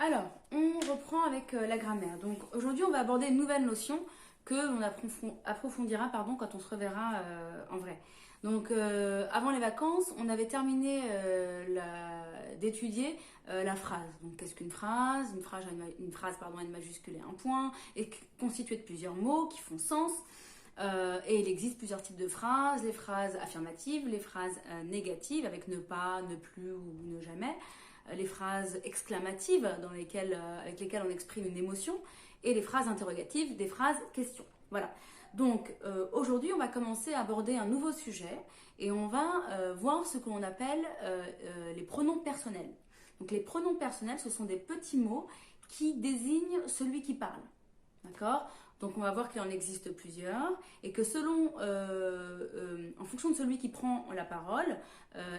Alors, on reprend avec la grammaire. Donc aujourd'hui, on va aborder une nouvelle notion que l'on approfondira quand on se reverra en vrai. Donc avant les vacances, on avait terminé d'étudier la phrase. Donc qu'est-ce qu'une phrase? Une phrase a une majuscule et un point, est constituée de plusieurs mots qui font sens. Et il existe plusieurs types de phrases, les phrases affirmatives, les phrases négatives avec ne pas, ne plus ou ne jamais, les phrases exclamatives avec lesquelles on exprime une émotion, et les phrases interrogatives, des phrases questions. Voilà. Donc aujourd'hui, on va commencer à aborder un nouveau sujet et on va voir ce qu'on appelle les pronoms personnels. Donc les pronoms personnels, ce sont des petits mots qui désignent celui qui parle. D'accord? Donc on va voir qu'il en existe plusieurs et que en fonction de celui qui prend la parole,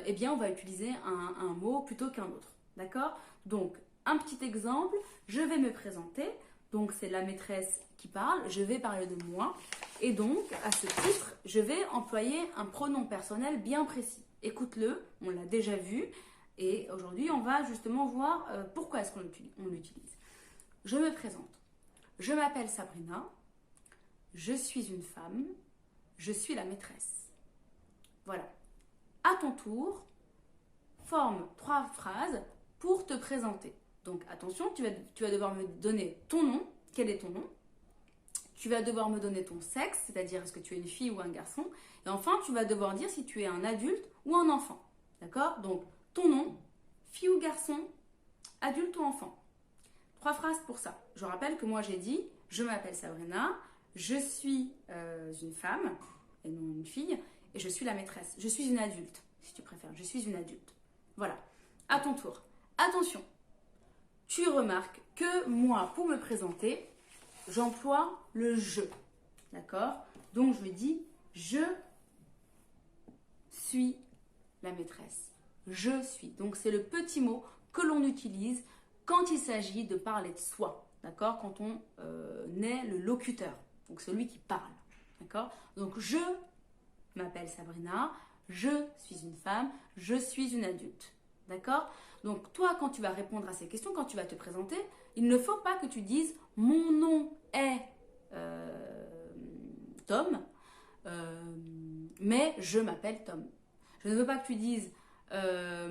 eh bien on va utiliser un mot plutôt qu'un autre. D'accord? Donc un petit exemple, je vais me présenter. Donc c'est la maîtresse qui parle, je vais parler de moi. Et donc à ce titre, je vais employer un pronom personnel bien précis. Écoute-le, on l'a déjà vu. Et aujourd'hui, on va justement voir pourquoi est-ce qu'on l'utilise. Je me présente. Je m'appelle Sabrina, je suis une femme, je suis la maîtresse. Voilà. À ton tour, forme 3 phrases pour te présenter. Donc attention, tu vas devoir me donner ton nom. Quel est ton nom? Tu vas devoir me donner ton sexe, c'est-à-dire est-ce que tu es une fille ou un garçon. Et enfin, tu vas devoir dire si tu es un adulte ou un enfant. D'accord? Donc ton nom, fille ou garçon, adulte ou enfant. 3 phrases pour ça. Je rappelle que moi j'ai dit, je m'appelle Sabrina, je suis une femme, et non une fille, et je suis la maîtresse. Je suis une adulte, si tu préfères. Je suis une adulte. Voilà. À ton tour. Attention. Tu remarques que moi, pour me présenter, j'emploie le je. D'accord? Donc je dis, je suis la maîtresse. Je suis. Donc c'est le petit mot que l'on utilise quand il s'agit de parler de soi, d'accord? Quand on est le locuteur, donc celui qui parle, d'accord? Donc je m'appelle Sabrina, je suis une femme, je suis une adulte, d'accord? Donc toi, quand tu vas répondre à ces questions, quand tu vas te présenter, il ne faut pas que tu dises mon nom est Tom, mais je m'appelle Tom. Je ne veux pas que tu dises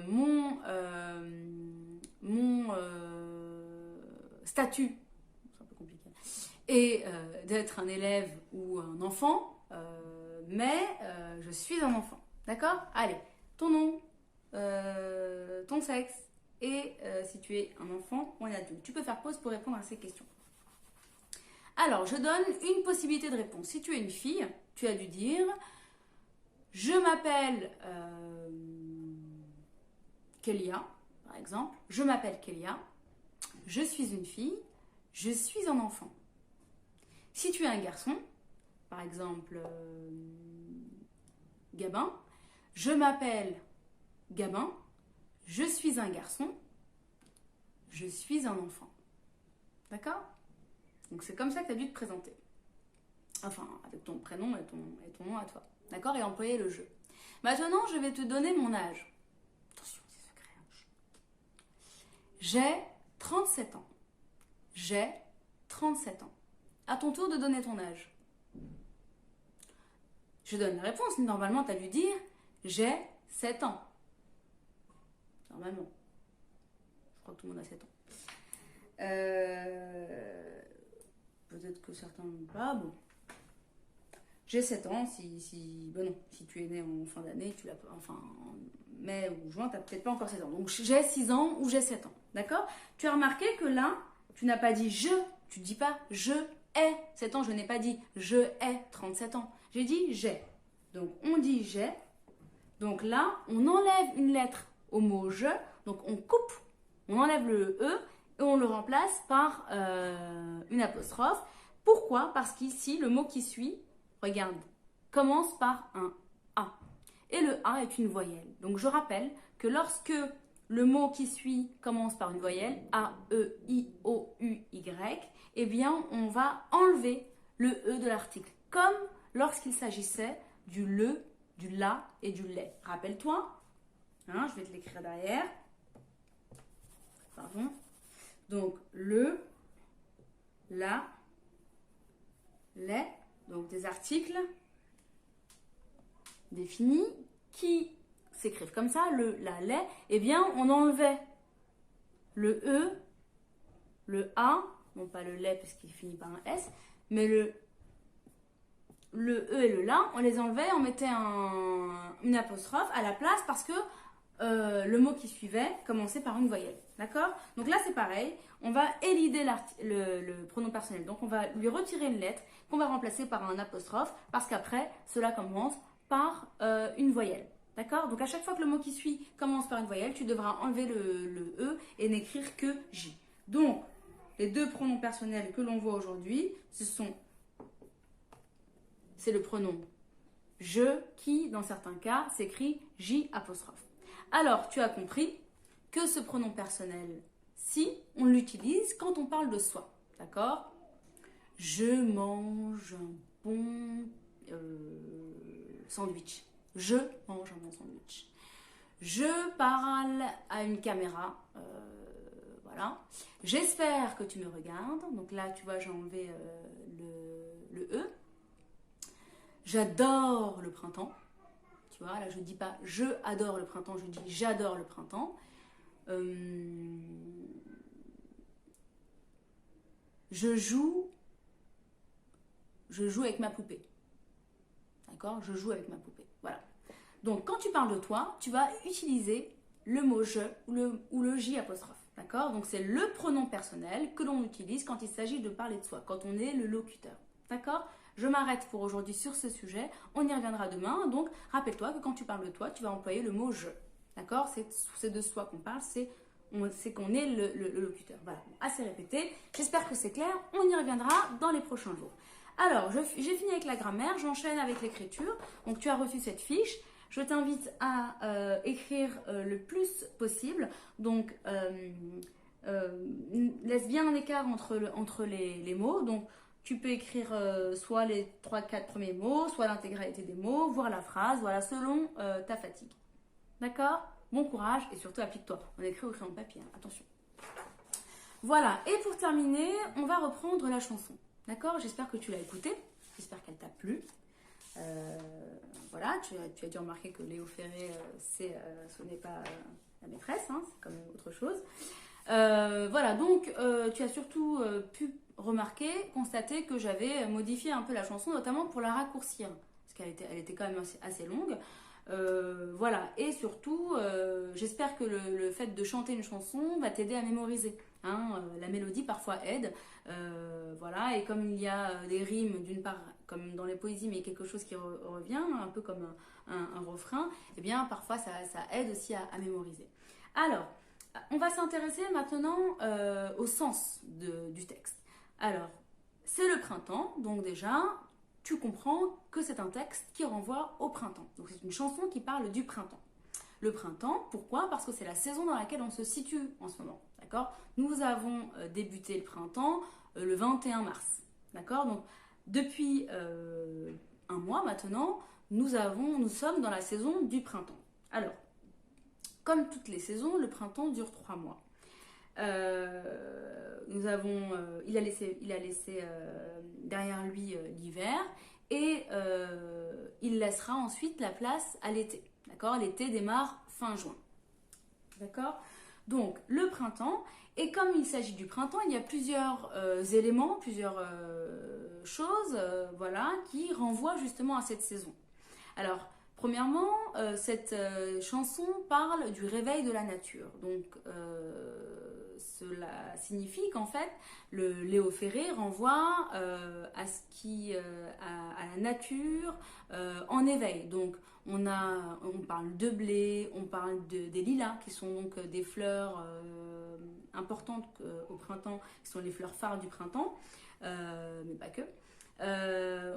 mon statut, c'est un peu compliqué, et d'être un élève ou un enfant, mais je suis un enfant. D'accord? Allez, ton nom, ton sexe, et si tu es un enfant ou un adulte. Tu peux faire pause pour répondre à ces questions. Alors, je donne une possibilité de réponse. Si tu es une fille, tu as dû dire je m'appelle Kélia, par exemple. Je m'appelle Kélia. Je suis une fille. Je suis un enfant. Si tu es un garçon, par exemple Gabin, je m'appelle Gabin. Je suis un garçon. Je suis un enfant. D'accord? Donc c'est comme ça que tu as dû te présenter. Enfin, avec ton prénom et ton nom à toi. D'accord? Et employer le je. Maintenant, je vais te donner mon âge. Attention, c'est secret. J'ai 37 ans. J'ai 37 ans. À ton tour de donner ton âge. Je donne la réponse. Normalement, tu as dû dire j'ai 7 ans. Normalement. Je crois que tout le monde a 7 ans. Peut-être que certains n'ont pas. Bon. J'ai 7 ans, si tu es né en fin d'année, en mai ou juin, tu n'as peut-être pas encore 7 ans. Donc j'ai 6 ans ou j'ai 7 ans. D'accord? Tu as remarqué que là, tu n'as pas dit je, tu ne dis pas je ai 7 ans, je n'ai pas dit je ai 37 ans. J'ai dit j'ai. Donc on dit j'ai. Donc là, on enlève une lettre au mot je, donc on coupe, on enlève le e et on le remplace par une apostrophe. Pourquoi? Parce qu'ici, le mot qui suit, regarde, commence par un A. Et le A est une voyelle. Donc je rappelle que lorsque le mot qui suit commence par une voyelle, A, E, I, O, U, Y, eh bien on va enlever le E de l'article. Comme lorsqu'il s'agissait du le, du la et du les. Rappelle-toi, je vais te l'écrire derrière. Pardon. Donc, le, la, les, donc des articles définis qui s'écrivent comme ça, le, la, les, eh bien, on enlevait le E, le A, non pas le lait parce qu'il finit par un S, mais le E et le la, on les enlevait, on mettait une apostrophe à la place parce que le mot qui suivait commençait par une voyelle. D'accord? Donc là, c'est pareil. On va élider le pronom personnel. Donc, on va lui retirer une lettre qu'on va remplacer par un apostrophe parce qu'après, cela commence par une voyelle. D'accord? Donc, à chaque fois que le mot qui suit commence par une voyelle, tu devras enlever le E et n'écrire que J. Donc, les deux pronoms personnels que l'on voit aujourd'hui, c'est le pronom je qui, dans certains cas, s'écrit J apostrophe. Alors, tu as compris que ce pronom personnel-ci, on l'utilise quand on parle de soi. D'accord? Je mange un bon sandwich. Je mange un bon sandwich. Je parle à une caméra. Voilà. J'espère que tu me regardes. Donc là, tu vois, j'ai enlevé le E. J'adore le printemps. Tu vois, là, je ne dis pas je adore le printemps, je dis j'adore le printemps. Je joue avec ma poupée. D'accord? Je joue avec ma poupée. Voilà. Donc, quand tu parles de toi, tu vas utiliser le mot je ou le J apostrophe. D'accord? Donc, c'est le pronom personnel que l'on utilise quand il s'agit de parler de soi, quand on est le locuteur. D'accord? Je m'arrête pour aujourd'hui sur ce sujet. On y reviendra demain. Donc, rappelle-toi que quand tu parles de toi, tu vas employer le mot je. D'accord? C'est de soi qu'on parle. C'est qu'on est le locuteur. Voilà. Assez répété. J'espère que c'est clair. On y reviendra dans les prochains jours. Alors, j'ai fini avec la grammaire. J'enchaîne avec l'écriture. Donc, tu as reçu cette fiche. Je t'invite à écrire le plus possible. Donc, laisse bien un écart entre les mots. Donc, tu peux écrire soit les 3-4 premiers mots, soit l'intégralité des mots, voire la phrase, voilà, selon ta fatigue. D'accord? Bon courage et surtout applique-toi. On écrit au crayon de papier, hein, attention. Voilà, et pour terminer, on va reprendre la chanson. D'accord? J'espère que tu l'as écoutée, j'espère qu'elle t'a plu. Voilà, tu as dû remarquer que Léo Ferré, ce n'est pas la maîtresse, hein, c'est quand même autre chose. Voilà, donc tu as surtout pu constater que j'avais modifié un peu la chanson, notamment pour la raccourcir, parce qu'elle était quand même assez longue. Voilà, et surtout, j'espère que le fait de chanter une chanson va t'aider à mémoriser. Hein, la mélodie parfois aide, voilà, et comme il y a des rimes d'une part, comme dans les poésies, mais quelque chose qui revient, un peu comme un refrain, et bien parfois ça aide aussi à mémoriser. Alors, on va s'intéresser maintenant au sens du texte. Alors, c'est le printemps, donc déjà, tu comprends que c'est un texte qui renvoie au printemps. Donc c'est une chanson qui parle du printemps. Le printemps, pourquoi? Parce que c'est la saison dans laquelle on se situe en ce moment. D'accord? Nous avons débuté le printemps le 21 mars. D'accord? Donc depuis un mois maintenant, nous sommes dans la saison du printemps. Alors, comme toutes les saisons, le printemps dure 3 mois. Il a laissé derrière lui l'hiver et il laissera ensuite la place à l'été. D'accord? L'été démarre fin juin. D'accord? Donc, le printemps, et comme il s'agit du printemps, il y a plusieurs éléments, plusieurs choses voilà, qui renvoient justement à cette saison. Alors, premièrement, cette chanson parle du réveil de la nature. Donc, cela signifie qu'en fait, le Léo Ferré renvoie à la nature en éveil. Donc, on parle de blé, on parle des lilas, qui sont donc des fleurs importantes au printemps, qui sont les fleurs phares du printemps, mais pas que.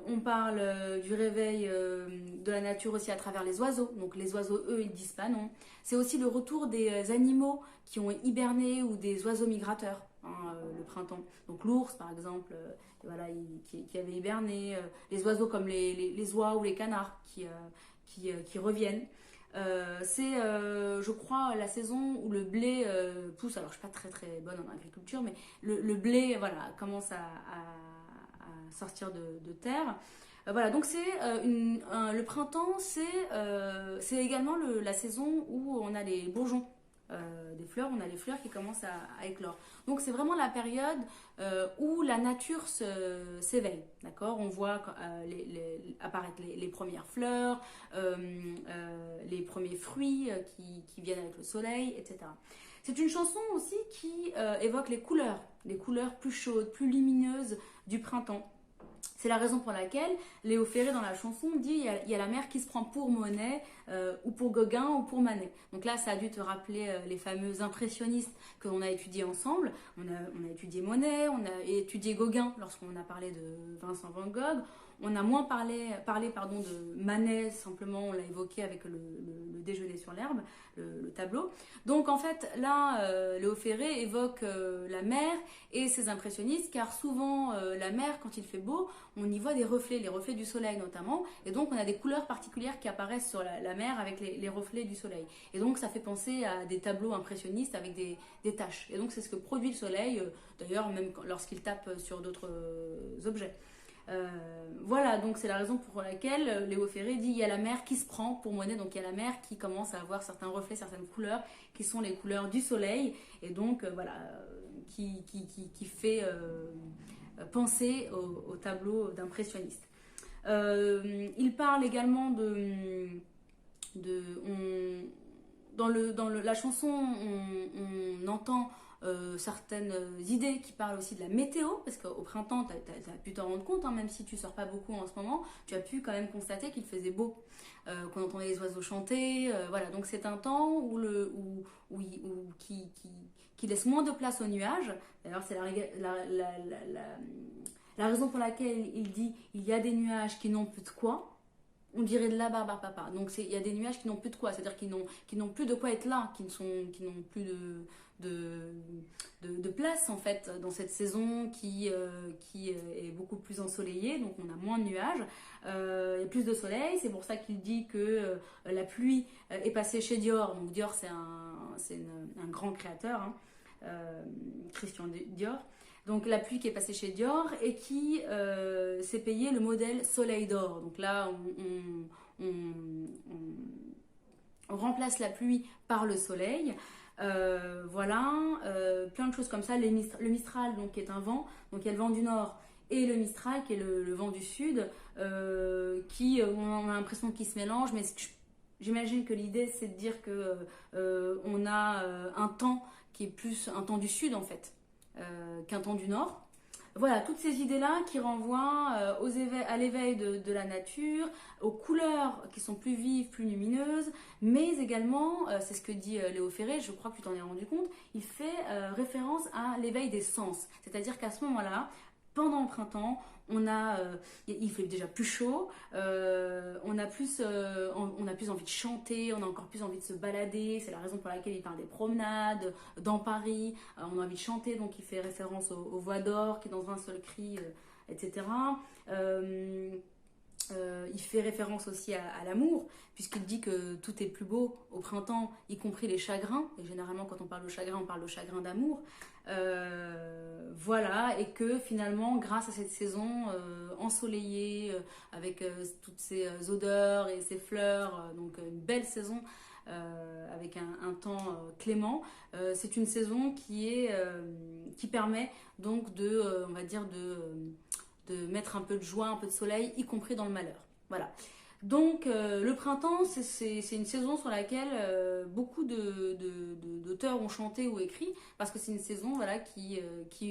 On parle du réveil de la nature aussi à travers les oiseaux. Donc les oiseaux, eux, ils disent pas non. C'est aussi le retour des animaux qui ont hiberné ou des oiseaux migrateurs, hein, le printemps. Donc l'ours, par exemple, voilà, qui avait hiberné. Les oiseaux comme les oies ou les canards qui reviennent. C'est, je crois, la saison où le blé pousse. Alors, je suis pas très très bonne en agriculture, mais le blé, voilà, commence à sortir de terre. Voilà, donc c'est le printemps, c'est également la saison où on a les bourgeons des fleurs, on a les fleurs qui commencent à éclore. Donc c'est vraiment la période où la nature s'éveille, d'accord. On voit apparaître les premières fleurs, les premiers fruits qui viennent avec le soleil, etc. C'est une chanson aussi qui évoque les couleurs plus chaudes, plus lumineuses du printemps. C'est la raison pour laquelle Léo Ferré dans la chanson dit il y a la mer qui se prend pour Monet ou pour Gauguin ou pour Manet. Donc là ça a dû te rappeler les fameux impressionnistes que l'on a étudiés ensemble. On a étudié Monet, on a étudié Gauguin lorsqu'on a parlé de Vincent Van Gogh. On a moins parlé de Manet, simplement on l'a évoqué avec le déjeuner sur l'herbe, le tableau. Donc en fait là, Léo Ferré évoque la mer et ses impressionnistes, car souvent la mer, quand il fait beau, on y voit des reflets, les reflets du soleil notamment, et donc on a des couleurs particulières qui apparaissent sur la mer avec les reflets du soleil. Et donc ça fait penser à des tableaux impressionnistes avec des taches. Et donc c'est ce que produit le soleil, d'ailleurs même lorsqu'il tape sur d'autres objets. Voilà, donc c'est la raison pour laquelle Léo Ferré dit il y a la mer qui se prend pour Monet, donc il y a la mer qui commence à avoir certains reflets, certaines couleurs qui sont les couleurs du soleil, et donc voilà, qui fait penser au tableau d'impressionniste. Il parle également dans la chanson, on entend certaines idées qui parlent aussi de la météo, parce qu'au printemps, tu as pu t'en rendre compte, hein, même si tu sors pas beaucoup en ce moment, tu as pu quand même constater qu'il faisait beau, qu'on entendait les oiseaux chanter, voilà, donc c'est un temps qui laisse moins de place aux nuages. D'ailleurs, c'est la raison pour laquelle il dit il y a des nuages qui n'ont plus de quoi. On dirait de la barbe à papa. Donc il y a des nuages qui n'ont plus de quoi, c'est-à-dire qui n'ont plus de quoi être là, qui n'ont plus de place en fait dans cette saison qui est beaucoup plus ensoleillée, donc on a moins de nuages, il y a plus de soleil. C'est pour ça qu'il dit que la pluie est passée chez Dior. Donc Dior c'est un grand créateur, hein, Christian Dior. Donc la pluie qui est passée chez Dior et qui s'est payé le modèle Soleil d'or. Donc là, on remplace la pluie par le soleil. Voilà, plein de choses comme ça. Le Mistral, donc, qui est un vent. Donc il y a le vent du nord et le Mistral, qui est le vent du sud, on a l'impression qu'ils se mélangent, mais j'imagine que l'idée, c'est de dire que on a un temps qui est plus un temps du sud, en fait. Qu'un temps du Nord. Voilà, toutes ces idées-là qui renvoient à l'éveil de la nature, aux couleurs qui sont plus vives, plus lumineuses, mais également, c'est ce que dit Léo Ferré, je crois que tu t'en es rendu compte, il fait référence à l'éveil des sens. C'est-à-dire qu'à ce moment-là, pendant le printemps, il fait déjà plus chaud, on a plus envie de chanter, on a encore plus envie de se balader. C'est la raison pour laquelle il parle des promenades dans Paris. On a envie de chanter, donc il fait référence aux voix d'or qui dans un seul cri, etc. Il fait référence aussi à l'amour, puisqu'il dit que tout est plus beau au printemps, y compris les chagrins. Et généralement, quand on parle de chagrin, on parle de chagrin d'amour. Voilà, et que finalement, grâce à cette saison ensoleillée, avec toutes ces odeurs et ces fleurs, donc une belle saison avec un temps clément, c'est une saison qui permet donc on va dire de mettre un peu de joie, un peu de soleil, y compris dans le malheur. Voilà. Donc le printemps, c'est une saison sur laquelle beaucoup d'auteurs ont chanté ou écrit, parce que c'est une saison, voilà, qui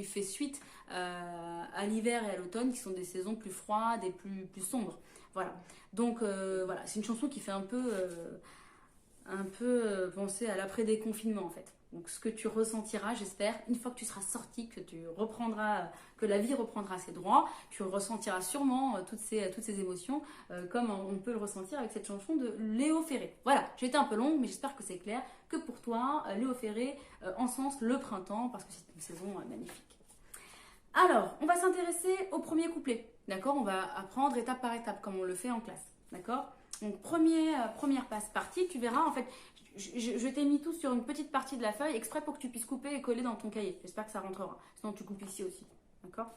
fait suite à l'hiver et à l'automne, qui sont des saisons plus froides et plus sombres. Voilà. Donc voilà, c'est une chanson qui fait un peu penser à l'après-déconfinement en fait. Donc ce que tu ressentiras, j'espère, une fois que tu seras sorti, que la vie reprendra ses droits, tu ressentiras sûrement toutes ces émotions, comme on peut le ressentir avec cette chanson de Léo Ferré. Voilà, j'ai été un peu longue, mais j'espère que c'est clair, que pour toi, Léo Ferré encense le printemps, parce que c'est une saison magnifique. Alors, on va s'intéresser au premier couplet, d'accord? On va apprendre étape par étape, comme on le fait en classe, d'accord? Donc première partie, tu verras en fait, je t'ai mis tout sur une petite partie de la feuille exprès pour que tu puisses couper et coller dans ton cahier. J'espère que ça rentrera. Sinon tu coupes ici aussi, d'accord?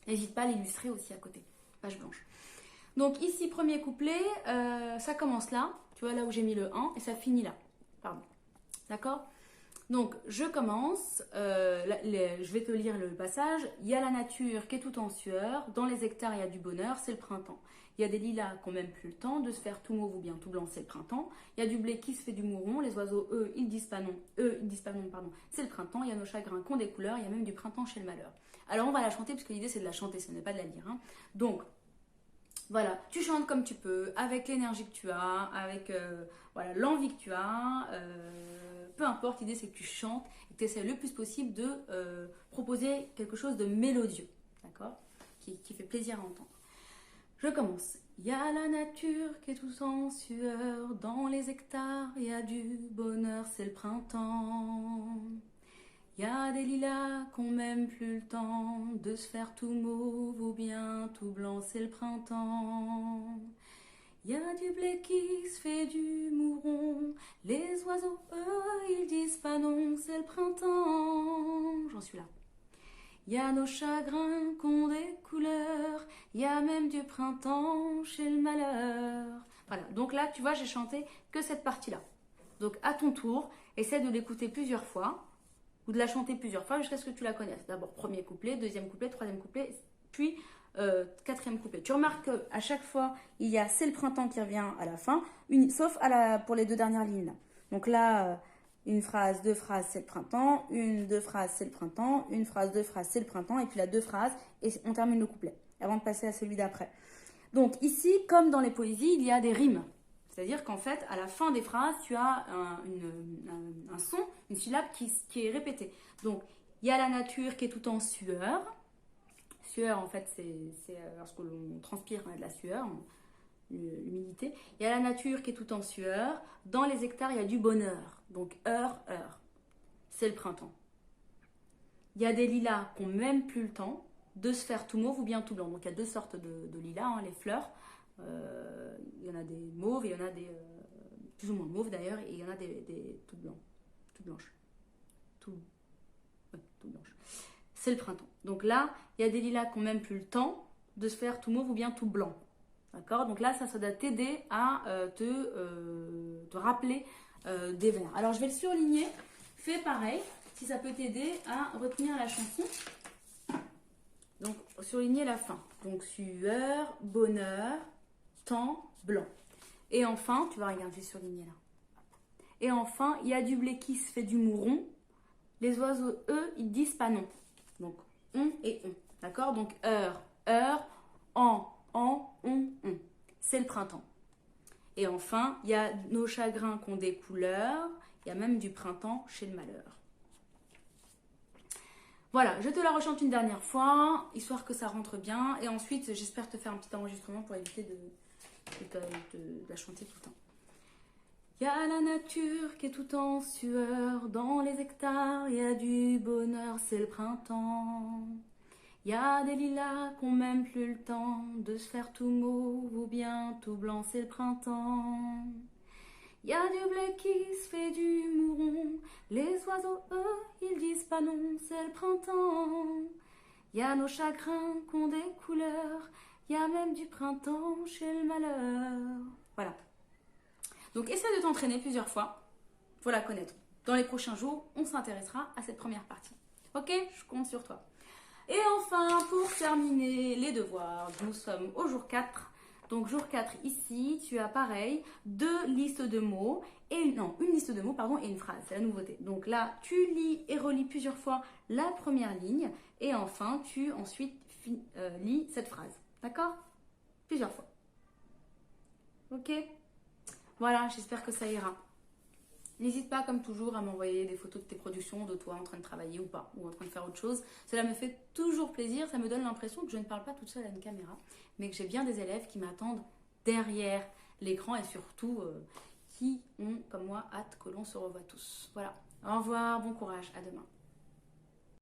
N'hésite pas à l'illustrer aussi à côté, page blanche. Donc ici, premier couplet, ça commence là, tu vois là où j'ai mis le 1 et ça finit là, pardon, d'accord? Donc je commence, je vais te lire le passage. Il y a la nature qui est tout en sueur, dans les hectares il y a du bonheur, c'est le printemps. Il y a des lilas qui n'ont même plus le temps de se faire tout mauve ou bien tout blanc, c'est le printemps. Il y a du blé qui se fait du mouron, les oiseaux, eux, ils disent pas non, pardon, c'est le printemps. Il y a nos chagrins qui ont des couleurs, il y a même du printemps chez le malheur. Alors on va la chanter parce que l'idée c'est de la chanter, ce n'est pas de la lire. Hein. Donc, voilà, tu chantes comme tu peux, avec l'énergie que tu as, avec voilà, l'envie que tu as. Peu importe, l'idée c'est que tu chantes et que tu essaies le plus possible de proposer quelque chose de mélodieux, d'accord, qui fait plaisir à entendre. Je commence. Il y a la nature qui est tout en sueur, dans les hectares il y a du bonheur, c'est le printemps. Il y a des lilas qu'on même plus le temps de se faire tout mauve ou bien tout blanc, c'est le printemps. Il y a du blé qui se fait du mouron, les oiseaux, eux, ils disent pas non, c'est le printemps. J'en suis là. Il y a nos chagrins qu'ont des couleurs, il y a même du printemps chez le malheur. Voilà, donc là, tu vois, j'ai chanté que cette partie-là. Donc à ton tour, essaie de l'écouter plusieurs fois, ou de la chanter plusieurs fois jusqu'à ce que tu la connaisses. D'abord premier couplet, deuxième couplet, troisième couplet, puis quatrième couplet. Tu remarques qu'à chaque fois, il y a c'est le printemps qui revient à la fin, sauf pour les deux dernières lignes là. Donc là, une phrase, deux phrases, c'est le printemps, une, deux phrases, c'est le printemps, une phrase, deux phrases, c'est le printemps, et puis là, deux phrases, et on termine le couplet, avant de passer à celui d'après. Donc ici, comme dans les poésies, il y a des rimes. C'est-à-dire qu'en fait, à la fin des phrases, tu as un son, une syllabe qui est répétée. Donc, il y a la nature qui est tout en sueur. Sueur, en fait, c'est lorsque l'on transpire de la sueur, l'humidité. Il y a la nature qui est tout en sueur. Dans les hectares, il y a du bonheur. Donc, heure. C'est le printemps. Il y a des lilas qui n'ont même plus le temps de se faire tout mauve ou bien tout blanc. Donc, il y a deux sortes de lilas, hein, les fleurs. Il y en a des mauves, il y en a des plus ou moins mauves d'ailleurs, et il y en a des tout blancs, tout blanches, tout blanches. C'est le printemps. Donc là, il y a des lilas qui n'ont même plus le temps de se faire tout mauve ou bien tout blanc. D'accord? Donc là, ça doit t'aider à te rappeler des vers. Alors je vais le surligner. Fais pareil, si ça peut t'aider à retenir la chanson. Donc surligner la fin. Donc sueur, bonheur, temps, blanc. Et enfin, tu vas regarder surligné là. Et enfin, il y a du blé qui se fait du mouron. Les oiseaux, eux, ils disent pas non. Donc, on et on. D'accord? Donc, heure, on. C'est le printemps. Et enfin, il y a nos chagrins qui ont des couleurs. Il y a même du printemps chez le malheur. Voilà, je te la rechante une dernière fois, histoire que ça rentre bien. Et ensuite, j'espère te faire un petit enregistrement pour éviter de la chanter tout le temps. Il y a la nature qui est tout en sueur, dans les hectares, il y a du bonheur, c'est le printemps. Il y a des lilas qui n'ont même plus le temps de se faire tout mauve ou bien tout blanc, c'est le printemps. Il y a du blé qui se fait du mouron, les oiseaux, eux, ils disent pas non, c'est le printemps. Il y a nos chagrins qui ont des couleurs, il y a même du printemps chez le malheur. Voilà. Donc, essaie de t'entraîner plusieurs fois pour la connaître. Dans les prochains jours, on s'intéressera à cette première partie. Ok? Je compte sur toi. Et enfin, pour terminer les devoirs, nous sommes au jour 4. Donc, jour 4, ici, tu as pareil, deux listes de mots, une liste de mots, et une phrase. C'est la nouveauté. Donc là, tu lis et relis plusieurs fois la première ligne. Et enfin, tu ensuite lis cette phrase. D'accord? Plusieurs fois. Ok? Voilà, j'espère que ça ira. N'hésite pas, comme toujours, à m'envoyer des photos de tes productions, de toi en train de travailler ou pas, ou en train de faire autre chose. Cela me fait toujours plaisir. Ça me donne l'impression que je ne parle pas toute seule à une caméra, mais que j'ai bien des élèves qui m'attendent derrière l'écran et surtout qui ont, comme moi, hâte que l'on se revoie tous. Voilà. Au revoir, bon courage, à demain.